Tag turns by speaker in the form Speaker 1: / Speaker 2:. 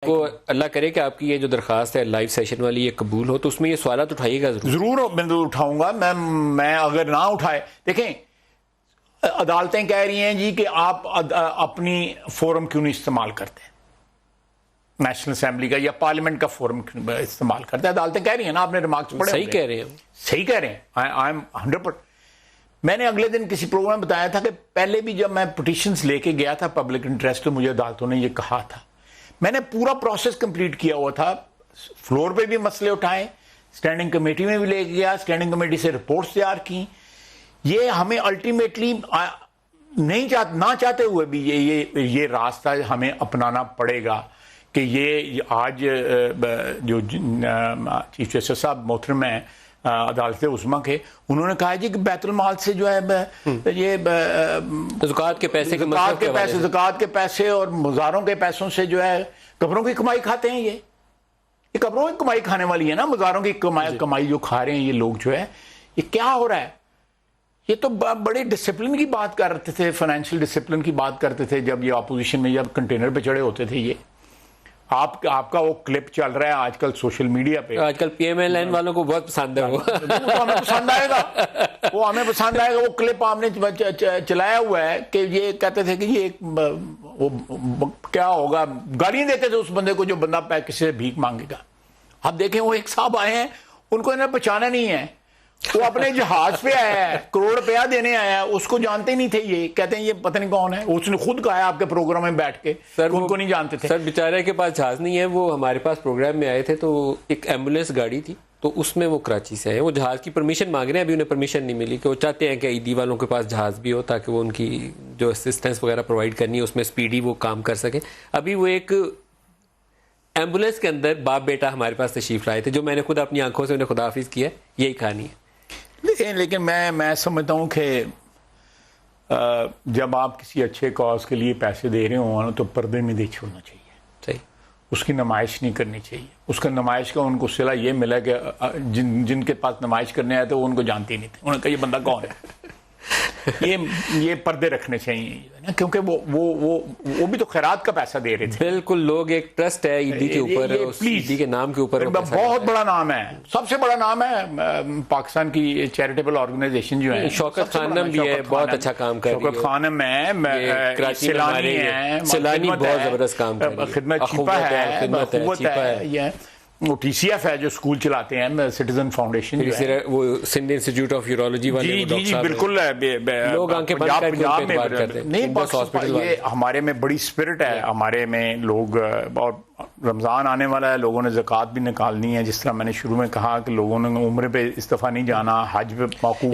Speaker 1: کو اللہ کرے کہ آپ کی یہ جو درخواست ہے لائیو سیشن والی یہ قبول ہو تو اس میں یہ سوالات اٹھائیے گا
Speaker 2: ضرور میں اٹھاؤں گا. میں اگر نہ اٹھائے, دیکھیں عدالتیں کہہ رہی ہیں جی کہ آپ اپنی فورم کیوں نہیں استعمال کرتے, نیشنل اسمبلی کا یا پارلیمنٹ کا فورم استعمال کرتے ہیں. عدالتیں کہہ رہی ہیں نا, آپ نے ریمارکس پڑھے,
Speaker 1: صحیح کہہ رہے ہیں,
Speaker 2: صحیح کہہ رہے ہیں. I am 100%. میں نے اگلے دن کسی پروگرام میں بتایا تھا کہ پہلے بھی جب میں پٹیشنز لے کے گیا تھا پبلک انٹرسٹ تو مجھے عدالتوں نے یہ کہا تھا, میں نے پورا پروسیس کمپلیٹ کیا ہوا تھا, فلور پہ بھی مسئلے اٹھائے, اسٹینڈنگ کمیٹی میں بھی لے کے گیا, اسٹینڈنگ کمیٹی سے رپورٹس تیار کی. یہ ہمیں الٹیمیٹلی نہ چاہتے ہوئے بھی یہ راستہ ہمیں اپنانا پڑے گا کہ یہ آج جو چیف جسٹس صاحب محترم ہیں عدالت عظمیٰ کے, انہوں نے کہا جی کہ بیت المال سے جو ہے یہ
Speaker 1: زکوٰۃ کے پیسے
Speaker 2: زکوٰۃ کے پیسے اور مزاروں کے پیسوں سے جو ہے قبروں کی کمائی کھاتے ہیں. یہ قبروں کی کمائی کھانے والی ہے نا, مزاروں کی کمائی جو کھا رہے ہیں یہ لوگ جو ہے. یہ کیا ہو رہا ہے؟ یہ تو بڑے ڈسپلن کی بات کرتے تھے, فائنینشیل ڈسپلن کی بات کرتے تھے جب یہ اپوزیشن میں جب کنٹینر پہ چڑھے ہوتے تھے. یہ آپ کا وہ کلپ چل رہا ہے آج کل سوشل میڈیا پہ,
Speaker 1: آج کل پی ایم ایل این والوں کو بہت پسند ہے, وہ
Speaker 2: ہمیں پسند آئے گا, وہ ہمیں پسند آئے گا. وہ کلپ آپ نے چلایا ہوا ہے کہ یہ کہتے تھے کہ یہ کیا ہوگا, گالیاں دیتے تھے اس بندے کو جو بندہ کسی سے بھیک مانگے گا. اب دیکھیں وہ ایک صاحب آئے ہیں, ان کو انہیں بچانا نہیں ہے, وہ اپنے جہاز پہ آیا ہے, کروڑ روپیہ دینے آیا ہے, اس کو جانتے نہیں تھے. یہ کہتے ہیں یہ پتہ نہیں کون ہے, اس نے خود کہا ہے آپ کے پروگرام میں بیٹھ کے ان کو نہیں جانتے تھے.
Speaker 1: سر بیچارے کے پاس جہاز نہیں ہے, وہ ہمارے پاس پروگرام میں آئے تھے تو ایک ایمبولینس گاڑی تھی تو اس میں وہ کراچی سے آئے, وہ جہاز کی پرمیشن مانگ رہے ہیں, ابھی انہیں پرمیشن نہیں ملی کہ وہ چاہتے ہیں کہ عیدی والوں کے پاس جہاز بھی ہو تاکہ وہ ان کی جو اسسٹنس وغیرہ پرووائڈ کرنی ہے اس میں اسپیڈی وہ کام کر سکیں. ابھی وہ ایک ایمبولینس کے اندر باپ بیٹا ہمارے پاس تشریف لائے تھے, جو میں نے خود اپنی آنکھوں سے انہیں خدا حافظ کیا, یہی کہانی ہے.
Speaker 2: لیکن میں سمجھتا ہوں کہ جب آپ کسی اچھے کاز کے لیے پیسے دے رہے ہوں تو پردے میں دے چھوڑنا چاہیے.
Speaker 1: صحیح,
Speaker 2: اس کی نمائش نہیں کرنی چاہیے. اس کا نمائش کا ان کو صلہ یہ ملا کہ جن کے پاس نمائش کرنے آئے تھے وہ ان کو جانتے ہی نہیں تھے, انہوں نے کہا یہ بندہ کون ہے. یہ پردے رکھنے چاہیے کیونکہ وہ بھی تو خیرات کا پیسہ دے رہے تھے.
Speaker 1: بالکل, لوگ ایک ٹرسٹ ہے عیدی کے اوپر, عیدی کے نام کے اوپر
Speaker 2: بہت بڑا نام ہے, سب سے بڑا نام ہے پاکستان کی چیریٹیبل آرگنائزیشن جو ہے.
Speaker 1: شوکت خانم بھی ہے, بہت اچھا کام کر رہی ہے.
Speaker 2: شوکت خانم ہے, سیلانی ہے,
Speaker 1: سیلانی بہت زبردست کام کر رہی ہے.
Speaker 2: خدمت چیپا ہے, وہ ٹی سی ایف ہے جو اسکول چلاتے ہیں, سٹیزن فاؤنڈیشن,
Speaker 1: وہ سندھ انسٹیٹیوٹ آف یورولوجی والے.
Speaker 2: جی بالکل,
Speaker 1: لوگ آنکھیں بند کر کے اعتبار کرتے ہیں.
Speaker 2: نہیں, یہ ہمارے میں بڑی اسپرٹ ہے, ہمارے میں لوگ, اور رمضان آنے والا ہے, لوگوں نے زکوٰۃ بھی نکالنی ہے. جس طرح میں نے شروع میں کہا کہ لوگوں نے عمرے پہ اس دفعہ نہیں جانا, حج پہ موقوف.